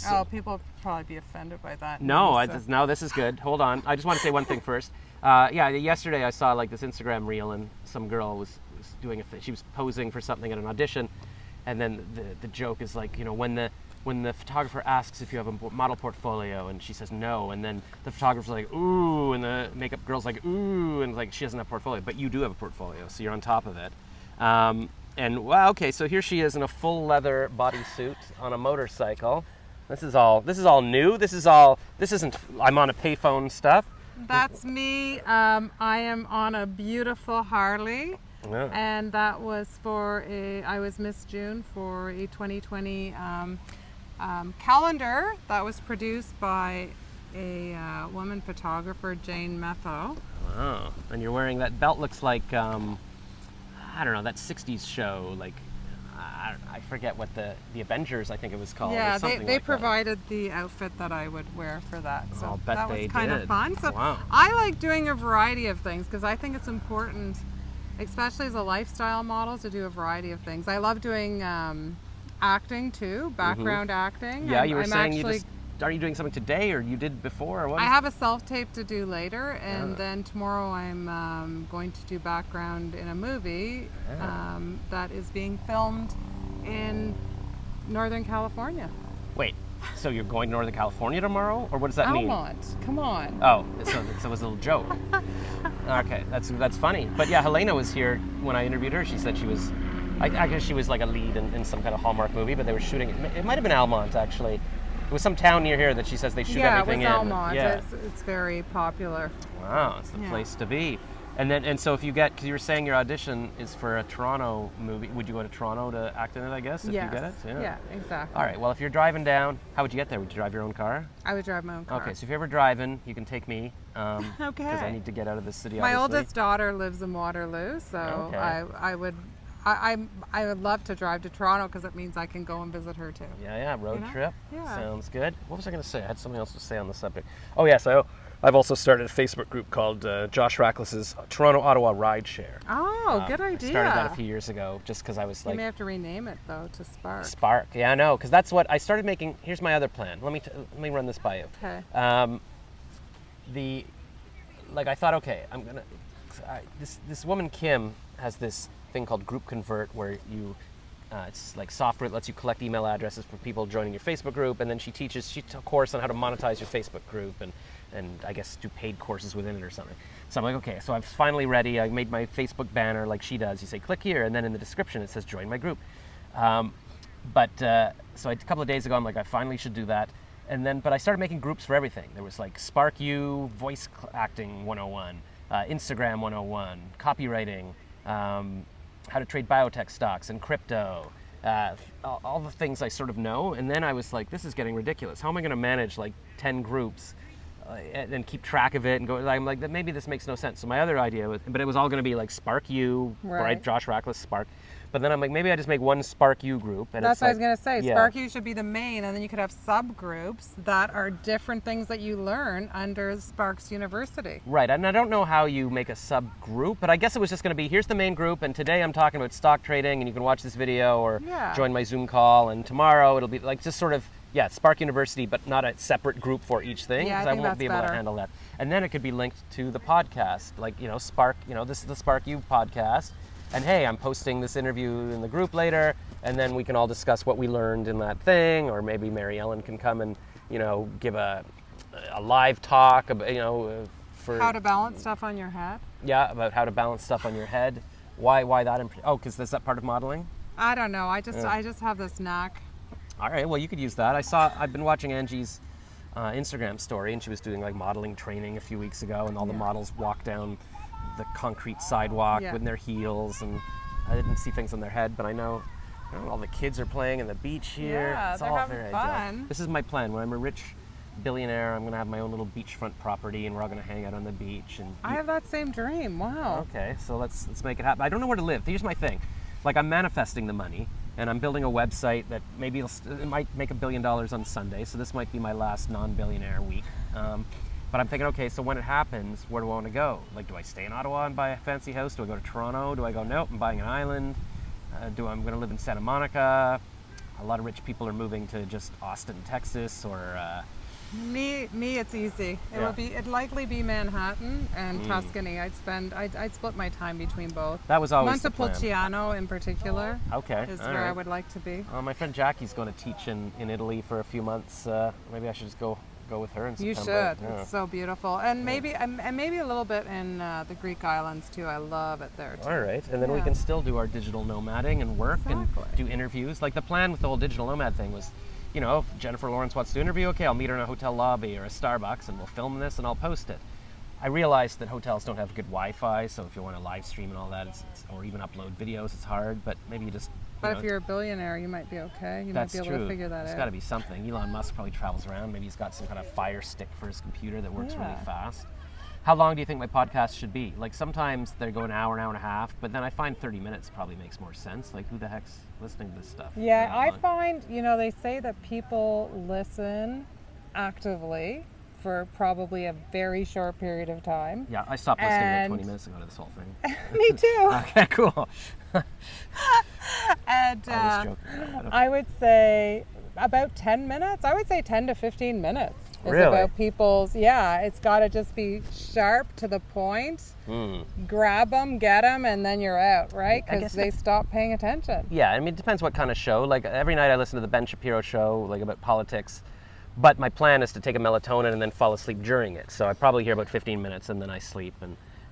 Oh, people would probably be offended by that. No, no, this is good. Hold on. I just want to say one thing first. Yesterday I saw like this Instagram reel and some girl was doing she was posing for something at an audition, and then the joke is like, when the photographer asks if you have a model portfolio and she says no, and then the photographer's like, ooh, and the makeup girl's like, ooh, and like she doesn't have a portfolio, but you do have a portfolio, so you're on top of it. And wow, okay, so here she is in a full leather bodysuit on a motorcycle. This is all new. This isn't I'm on a payphone stuff. That's me. I am on a beautiful Harley. Yeah. And that was I was Miss June for a 2020 calendar that was produced by a woman photographer, Jane Metho. Wow. And you're wearing that belt. Looks like I don't know, that 60s show, like I forget what the Avengers, I think it was called. Yeah, or something they like provided the outfit that I would wear for that. So I'll bet that they was kind did. of fun. So Wow. I like doing a variety of things because I think it's important, especially as a lifestyle model, to do a variety of things. I love doing acting too, background acting. Yeah, you were I'm saying actually, you just, are you doing something today or you did before or what? I have a self-tape to do later, and Yeah. then tomorrow I'm going to do background in a movie that is being filmed in Northern California. Wait, so you're going to Northern California tomorrow, or what does that mean? Almont, come on. Oh, so it was a little joke. Okay, that's funny. But yeah, Helena was here when I interviewed her. She said she was, I guess she was like a lead in some kind of Hallmark movie, but they were shooting, it might have been Almont actually. It was some town near here that she says they shoot everything it was in. Almont. Yeah. It's very popular. Wow, it's the Yeah. place to be. And so if you get, because you were saying your audition is for a Toronto movie, would you go to Toronto to act in it, I guess, if Yes. you get it? Yeah, exactly. All right, well, if you're driving down, how would you get there? Would you drive your own car? I would drive my own car. Okay, so if you're ever driving, you can take me. Okay. Because I need to get out of this city, My obviously. oldest daughter lives in Waterloo, so Okay. I would love to drive to Toronto because it means I can go and visit her too. Yeah, road You know? trip. Yeah. Sounds good. What was I going to say? I had something else to say on the subject. Oh, yes, I've also started a Facebook group called Josh Rachlis's Toronto-Ottawa Rideshare. Oh, good idea. I started that a few years ago just because I was You like... may have to rename it though to Spark. Spark. Yeah, I know, because that's what I started making. Here's my other plan. Let me run this by you. Okay. I thought, okay, this woman Kim has this thing called Group Convert where you, it's like software that lets you collect email addresses for people joining your Facebook group, and then she teaches a course on how to monetize your Facebook group and I guess do paid courses within it or something. So I'm like, okay, so I'm finally ready. I made my Facebook banner like she does. You say click here, and then in the description it says join my group. So a couple of days ago, I'm like, I finally should do that. But I started making groups for everything. There was like Spark U, Voice Acting 101, Instagram 101, copywriting, how to trade biotech stocks and crypto, all the things I sort of know. And then I was like, this is getting ridiculous. How am I going to manage like 10 groups and keep track of it and go? I'm like, maybe this makes no sense. So my other idea was, but it was all going to be like Spark U, right? Josh Rachlis Spark. But then I'm like, maybe I just make one Spark U group. And That's it's what I like, was going to say. yeah. Spark U should be the main, and then you could have subgroups that are different things that you learn under Sparks University. Right, and I don't know how you make a subgroup, but I guess it was just going to be, here's the main group, and today I'm talking about stock trading, and you can watch this video or join my Zoom call, and tomorrow it'll be like just sort of, Spark University, but not a separate group for each thing, Yeah, because I I think won't that's be able better. to handle that. And then it could be linked to the podcast, like, Spark, this is the Spark U podcast, and hey, I'm posting this interview in the group later, and then we can all discuss what we learned in that thing, or maybe Mary Elin can come and, give a live talk, for... How to balance stuff on your head? Yeah, about how to balance stuff on your head. Why that? Because is that part of modeling? I don't know. I just have this knack. All right, well, you could use that. I've been watching Angie's Instagram story, and she was doing like modeling training a few weeks ago, and all the models walk down the concrete sidewalk with their heels, and I didn't see things on their head, but I know all the kids are playing in the beach here. Yeah, it's they're all having very fun. idyllic. This is my plan. When I'm a rich billionaire, I'm going to have my own little beachfront property, and we're all going to hang out on the beach. And I have that same dream. Wow. Okay, so let's make it happen. I don't know where to live. Here's my thing. Like, I'm manifesting the money, and I'm building a website that maybe it might make $1 billion on Sunday, so this might be my last non-billionaire week. But I'm thinking, okay, so when it happens, where do I want to go? Like, do I stay in Ottawa and buy a fancy house? Do I go to Toronto? Do I go, nope, I'm buying an island? I'm going to live in Santa Monica? A lot of rich people are moving to just Austin, Texas, or... Me, it's easy. It'd likely be Manhattan and Tuscany. I'd split my time between both. That was always the plan. Montepulciano in particular. Okay, is all where I right. would like to be. My friend Jackie's going to teach in Italy for a few months. Maybe I should just go with her in You September. should. Yeah. It's so beautiful, and maybe a little bit in the Greek islands too. I love it there too. All right, and then we Yeah. can still do our digital nomading and work Exactly. and do interviews. Like the plan with the whole digital nomad thing was, if Jennifer Lawrence wants to interview, okay, I'll meet her in a hotel lobby or a Starbucks, and we'll film this and I'll post it. I realized that hotels don't have good Wi-Fi, so if you want to live stream and all that, or even upload videos, it's hard. But maybe you just. But if you're a billionaire, you might be okay. You might be able to figure that out. There's got to be something. Elon Musk probably travels around. Maybe he's got some kind of Fire Stick for his computer that works really fast. How long do you think my podcast should be? Like sometimes they go an hour and a half, but then I find 30 minutes probably makes more sense. Like who the heck's listening to this stuff? Yeah, I find, they say that people listen actively for probably a very short period of time. Yeah, I stopped listening like 20 minutes ago to this whole thing. Me too. Okay, cool. And I was joking. Okay. I would say about 10 minutes. I would say 10 to 15 minutes. Is really? About people's, it's got to just be sharp to the point. Grab them, get them, and then you're out, right? Because they stop paying attention. Yeah, I mean, it depends what kind of show. Like every night I listen to the Ben Shapiro show, like about politics. But my plan is to take a melatonin and then fall asleep during it. So I probably hear about 15 minutes and then I sleep.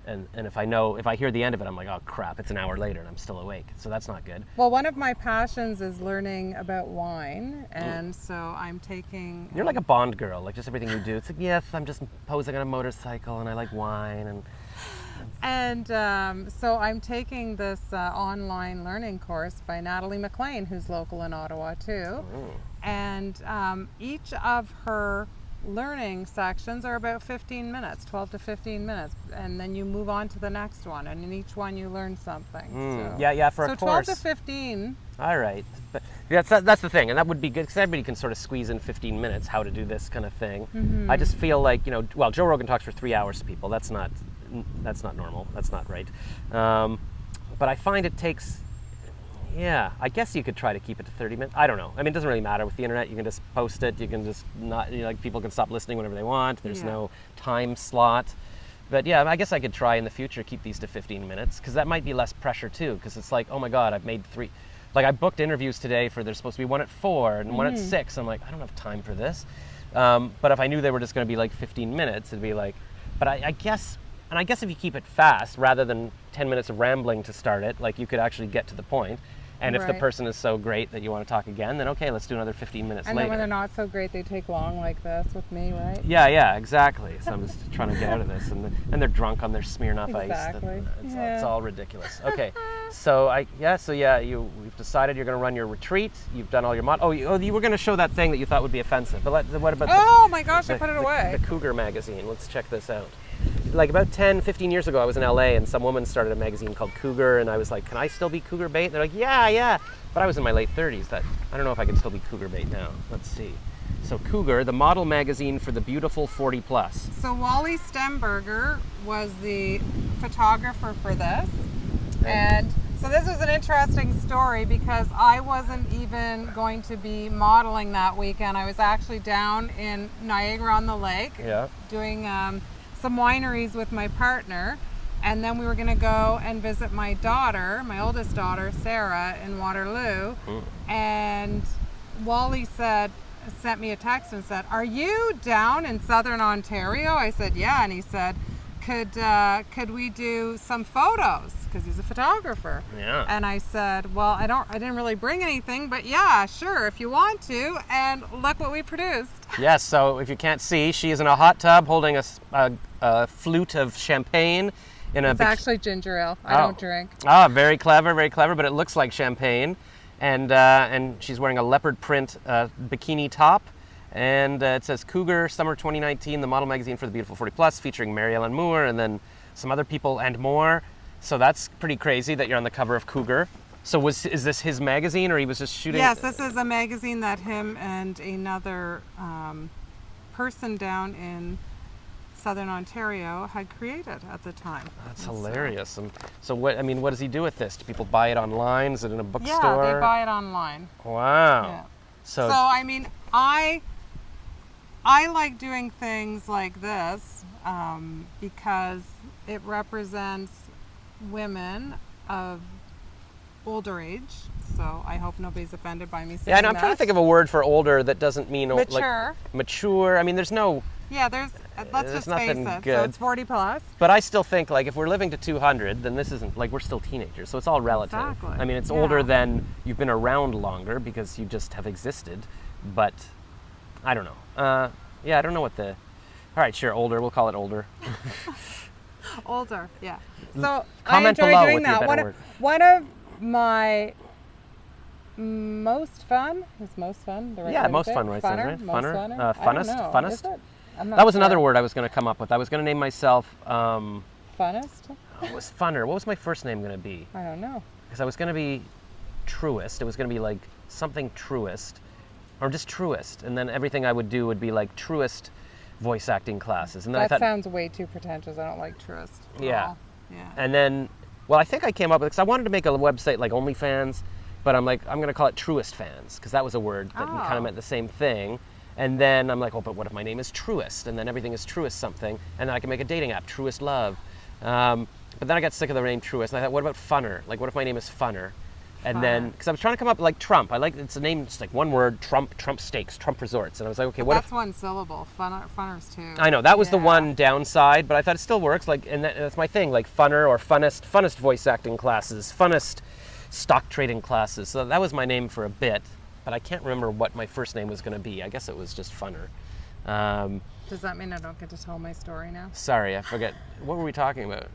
And if I hear the end of it, I'm like, oh crap, it's an hour later and I'm still awake. So that's not good. Well, one of my passions is learning about wine. And so I'm taking... You're like a Bond girl, like just everything you do. It's like, yes, I'm just posing on a motorcycle and I like wine. And so I'm taking this online learning course by Natalie McLean, who's local in Ottawa too. And each of her learning sections are about 15 minutes, 12 to 15 minutes. And then you move on to the next one. And in each one you learn something. So, for a so course. 12 to 15. All right. But that's the thing. And that would be good because everybody can sort of squeeze in 15 minutes how to do this kind of thing. I just feel like, Joe Rogan talks for 3 hours to people. That's not normal. That's not right. But I find it takes, I guess you could try to keep it to 30 minutes. I don't know. I mean, it doesn't really matter with the internet. You can just post it. You can just not, people can stop listening whenever they want. There's no time slot. But yeah, I guess I could try in the future, keep these to 15 minutes because that might be less pressure too. Because it's like, oh my God, I've made 3. Like I booked interviews today there's supposed to be one at 4 and one at 6. I'm like, I don't have time for this. But if I knew they were just going to be like 15 minutes, it'd be like, but I guess if you keep it fast rather than 10 minutes of rambling to start it, like you could actually get to the point. And if the person is so great that you want to talk again, then okay, let's do another 15 minutes later. And then when they're not so great, they take long like this with me, right? Yeah, exactly. So I'm just trying to get out of this. And they're drunk on their Smirnoff Ice. Exactly. It's all ridiculous. Okay, so we've decided you're going to run your retreat. You've done all your you were going to show that thing that you thought would be offensive. But what about my gosh, I put it away. The Cougar magazine. Let's check this out. Like about 10, 15 years ago, I was in LA and some woman started a magazine called Cougar and I was like, can I still be Cougar bait? And they're like, yeah. But I was in my late 30s. I don't know if I can still be Cougar bait now. Let's see. So Cougar, the model magazine for the beautiful 40 plus. So Wally Stemberger was the photographer for this. And so this was an interesting story because I wasn't even going to be modeling that weekend. I was actually down in Niagara-on-the-Lake doing some wineries with my partner, and then we were going to go and visit my oldest daughter Sarah in Waterloo. And Wally sent me a text and said, are you down in southern Ontario? I said yeah, and he said, could we do some photos, because he's a photographer. And I said, well, I didn't really bring anything, but yeah, sure, if you want to. And look what we produced. Yes, so if you can't see, she is in a hot tub holding a flute of champagne it's actually ginger ale. I don't drink. Very clever, but it looks like champagne. And she's wearing a leopard print bikini top. And it says Cougar Summer 2019, the model magazine for the beautiful 40 plus, featuring Mary Elin Moore and then some other people and more. So that's pretty crazy that you're on the cover of Cougar. So is this his magazine or he was just shooting? Yes, this is a magazine that him and another person down in southern Ontario had created at the time. That's hilarious. So what does he do with this? Do people buy it online? Is it in a bookstore? Yeah, they buy it online. Wow. Yeah. So I mean, I like doing things like this because it represents women of older age. So I hope nobody's offended by me saying that. Yeah, and I'm trying to think of a word for older that doesn't mean mature. Like mature. I mean, there's no. Yeah, let's just face it. Good. So it's 40 plus. But I still think like if we're living to 200, then this isn't like we're still teenagers. So it's all relative. Exactly. I mean, it's older than you've been around longer because you just have existed. But I don't know. I don't know what the All right, sure, older. We'll call it older. Older, yeah. So Comment I enjoy below doing with your that. better word. One of my most fun is most fun. The right Yeah, way to most say it? fun, right? Funner, Right? most Funner? funner? Funnest? I don't know. Funnest? Is it? I'm not That was sure. another word I was going to come up with. I was going to name myself. Funnest? It was funner. What was my first name going to be? I don't know. Because I was going to be truest. It was going to be like something truest, or just truest, and then everything I would do would be like truest voice acting classes. And then I That thought, sounds way too pretentious. I don't like truest. at Yeah. all. Yeah. and then, well, I think I came up with, because I wanted to make a website like OnlyFans, but I'm like, I'm going to call it Truest Fans, because that was a word that kind Oh. of meant the same thing. And then I'm like, oh, but what if my name is Truest? And then everything is Truest something, and then I can make a dating app, Truest Love. But then I got sick of the name Truest, and I thought, what about Funner? Like, what if my name is Funner? And then, Funner. because I was trying to come up like Trump. I like, it's a name, just like one word, Trump Steaks, Trump Resorts. And I was like, okay, what That's if... one syllable. Funner's too. I know, that was the Yeah. one downside, but I thought it still works. Like, and that's my thing, like funner or funnest voice acting classes, funnest stock trading classes. So that was my name for a bit, but I can't remember what my first name was going to be. I guess it was just Funner. Does that mean I don't get to tell my story now? Sorry, I forget. What were we talking about?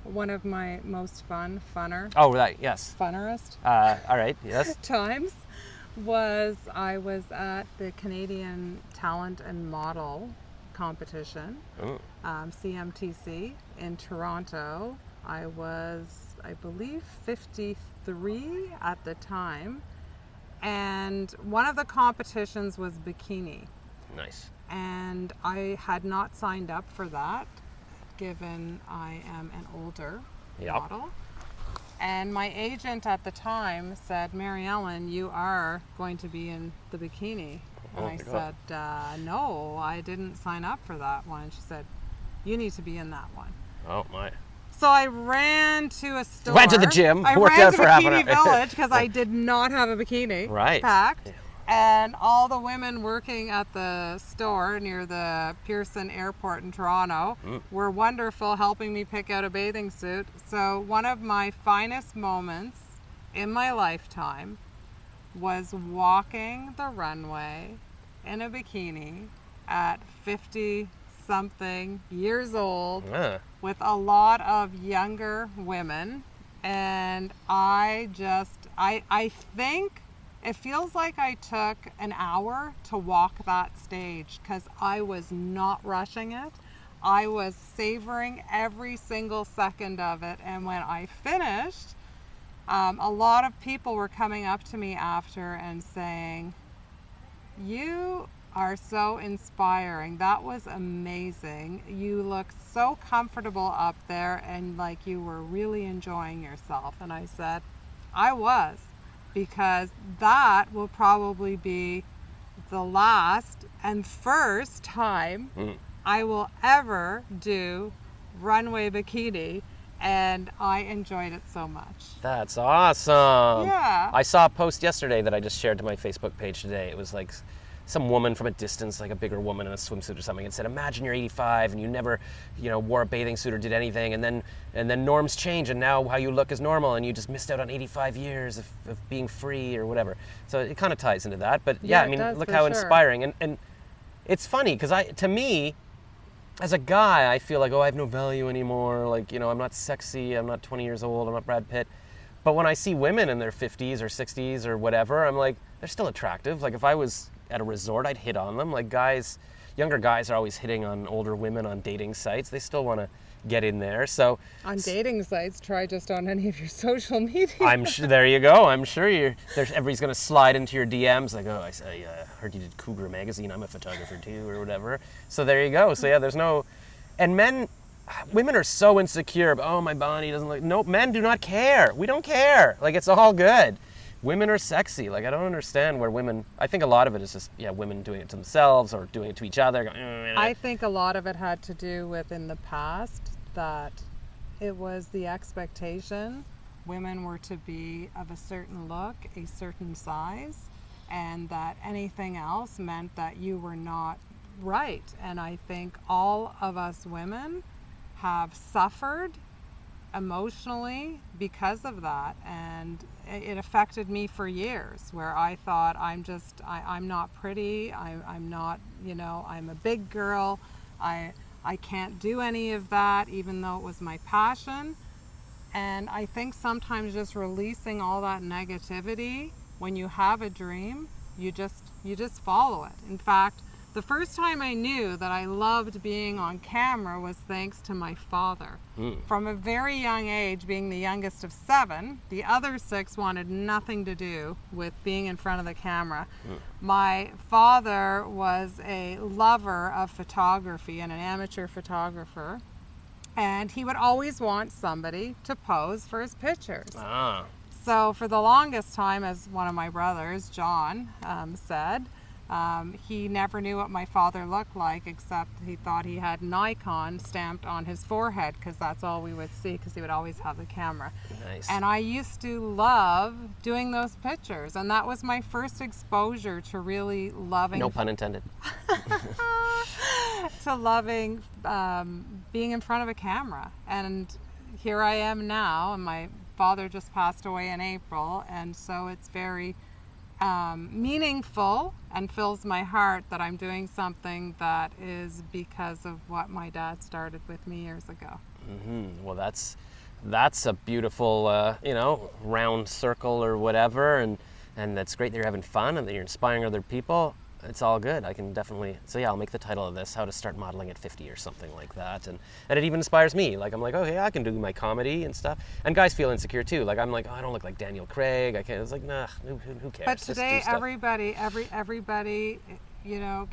One of my most funner, Oh, right, yes. funnerest All right, yes. times was I was at the Canadian Talent and Model competition, Ooh. CMTC in Toronto. I was, I believe, 53 at the time, and one of the competitions was bikini, Nice. and I had not signed up for that, given I am an older Yep. model. And my agent at the time said, Mary Ellen, you are going to be in the bikini. And Oh I my God. said, no, I didn't sign up for that one. She said, you need to be in that one. Oh, my. So I ran to a store. Went to the gym, I worked ran out to for half an Bikini hour. Village because I did not have a bikini Right. packed. Yeah. And all the women working at the store near the Pearson Airport in Toronto were wonderful, helping me pick out a bathing suit. So one of my finest moments in my lifetime was walking the runway in a bikini at 50-something years old Ah. with a lot of younger women. And I think it feels like I took an hour to walk that stage because I was not rushing it. I was savoring every single second of it. And when I finished, a lot of people were coming up to me after and saying, you are so inspiring. That was amazing. You looked so comfortable up there and like you were really enjoying yourself. And I said, I was. Because that will probably be the last and first time I will ever do runway bikini, and I enjoyed it so much. That's awesome. Yeah. I saw a post yesterday that I just shared to my Facebook page today. It was like some woman from a distance, like a bigger woman in a swimsuit or something, and said, imagine you're 85 and you never, wore a bathing suit or did anything, and then norms change and now how you look is normal and you just missed out on 85 years of being free or whatever. So it kind of ties into that. But Yeah, I it mean, does, look for how sure. inspiring. And it's funny because to me, as a guy, I feel like, oh, I have no value anymore. Like, I'm not sexy. I'm not 20 years old. I'm not Brad Pitt. But when I see women in their 50s or 60s or whatever, I'm like, they're still attractive. Like if I was at a resort, I'd hit on them. Like younger guys are always hitting on older women on dating sites. They still want to get in there. So On dating sites, try just on any of your social media. I'm sure, there you go. I'm sure everybody's going to slide into your DMs like, oh, I heard you did Cougar Magazine. I'm a photographer too, or whatever. So there you go. So yeah, women are so insecure. Oh, my body doesn't look, no, men do not care. We don't care. Like it's all good. Women are sexy. Like I don't understand where women, I think a lot of it is just, women doing it to themselves or doing it to each other. I think a lot of it had to do with in the past that it was the expectation women were to be of a certain look, a certain size, and that anything else meant that you were not right. And I think all of us women have suffered emotionally because of that, and it affected me for years where I thought I'm not pretty, I'm not, I'm a big girl, I can't do any of that, even though it was my passion. And I think sometimes just releasing all that negativity, when you have a dream, you just follow it. In fact, the first time I knew that I loved being on camera was thanks to my father. From a very young age, being the youngest of 7, the other 6 wanted nothing to do with being in front of the camera. My father was a lover of photography and an amateur photographer, and he would always want somebody to pose for his pictures. So for the longest time, as one of my brothers, John, said, he never knew what my father looked like, except he thought he had Nikon stamped on his forehead, because that's all we would see, because he would always have the camera. Nice. And I used to love doing those pictures, and that was my first exposure to really loving... No pun intended. to loving being in front of a camera. And here I am now, and my father just passed away in April, and so it's very meaningful and fills my heart that I'm doing something that is because of what my dad started with me years ago. Well, that's a beautiful, round circle or whatever, and that's great that you're having fun and that you're inspiring other people. It's all good. I can definitely, so yeah, I'll make the title of this, How to Start Modeling at 50 or something like that. And it even inspires me. Like, I'm like, oh, hey, I can do my comedy and stuff. And guys feel insecure too. Like, I'm like, oh, I don't look like Daniel Craig. I can't. It's like, nah, who cares? But today, everybody,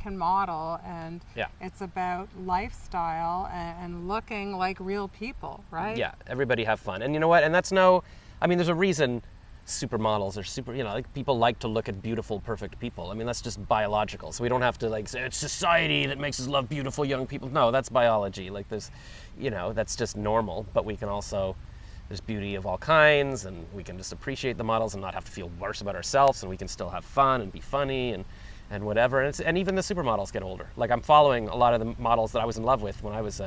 can model, and it's about lifestyle and looking like real people, right? Yeah, everybody have fun. And you know what? And there's a reason supermodels are super, like, people like to look at beautiful, perfect people. I mean, that's just biological. So we don't have to like say it's society that makes us love beautiful young people. No, that's biology. Like, there's, that's just normal. But we can also, there's beauty of all kinds, and we can just appreciate the models and not have to feel worse about ourselves, and we can still have fun and be funny and whatever. And even the supermodels get older. Like, I'm following a lot of the models that I was in love with when I was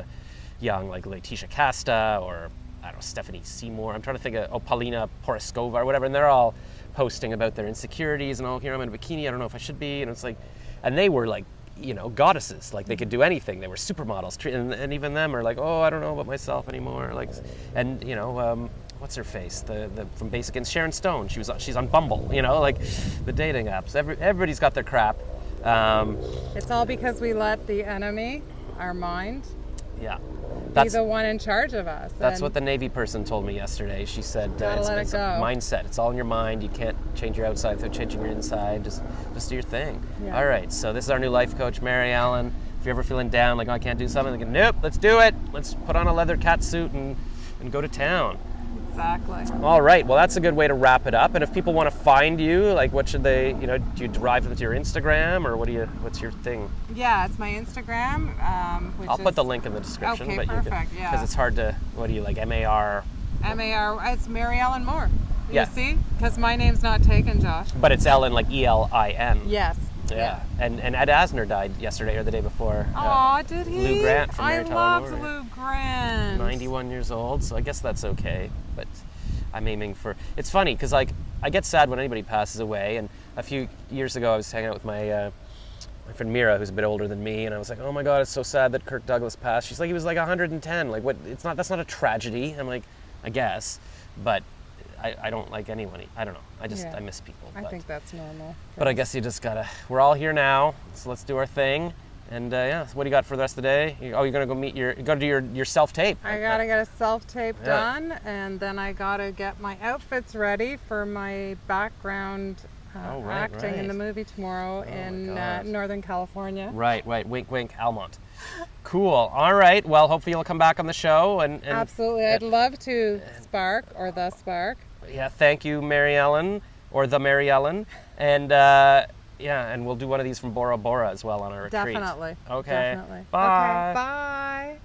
young, like Letitia Casta, or I don't know, Stephanie Seymour. I'm trying to think of Paulina Poroskova or whatever, and they're all posting about their insecurities and, oh, here I'm in a bikini, I don't know if I should be, and it's like, and they were like, goddesses, like they could do anything. They were supermodels, and even them are like, oh, I don't know about myself anymore, like, and what's her face? The from Basic Instinct, Sharon Stone. She's on Bumble, like the dating apps. Everybody's got their crap. It's all because we let the enemy, our mind, be the one in charge of us. That's what the Navy person told me yesterday. She said it's a mindset. It's all in your mind. You can't change your outside without changing your inside. Just do your thing. Yeah. All right. So this is our new life coach, Mary Elin. If you're ever feeling down, like, oh, I can't do something, like, nope, let's do it. Let's put on a leather cat suit and go to town. Exactly. All right. Well, that's a good way to wrap it up. And if people want to find you, like, what should they, do you drive them to your Instagram, or what's your thing? Yeah, it's my Instagram. I'll put the link in the description. Okay, perfect. Yeah. Because it's hard to, what do you like, MAR? It's Mary Elin Moore. You see? Because my name's not taken, Josh. But it's Ellen, like ELIN. Yes. Yeah. And Ed Asner died yesterday or the day before. Oh, did he? Lou Grant from Mary Elin Moore. Lou Grant. 91 years old, so I guess that's okay. But I'm aiming for... It's funny, because, like, I get sad when anybody passes away. And a few years ago, I was hanging out with my friend Mira, who's a bit older than me, and I was like, oh my God, it's so sad that Kirk Douglas passed. She's like, he was like 110. Like, what? That's not a tragedy. I'm like, I guess. But I don't like anyone. I don't know. I miss people. I think that's normal. But I guess you just gotta, we're all here now, so let's do our thing. And so what do you got for the rest of the day? You're gonna go you gotta do your self-tape. I gotta get a self-tape done, and then I gotta get my outfits ready for my background acting in the movie tomorrow in Northern California. Right, wink, wink, Almont. Cool. All right. Well, hopefully you'll come back on the show. And absolutely. I'd love to spark, or the spark. Yeah, thank you, Mary Elin, or the Mary Elin. And and we'll do one of these from Bora Bora as well on our retreat. Definitely. Okay. Definitely. Bye. Okay, bye.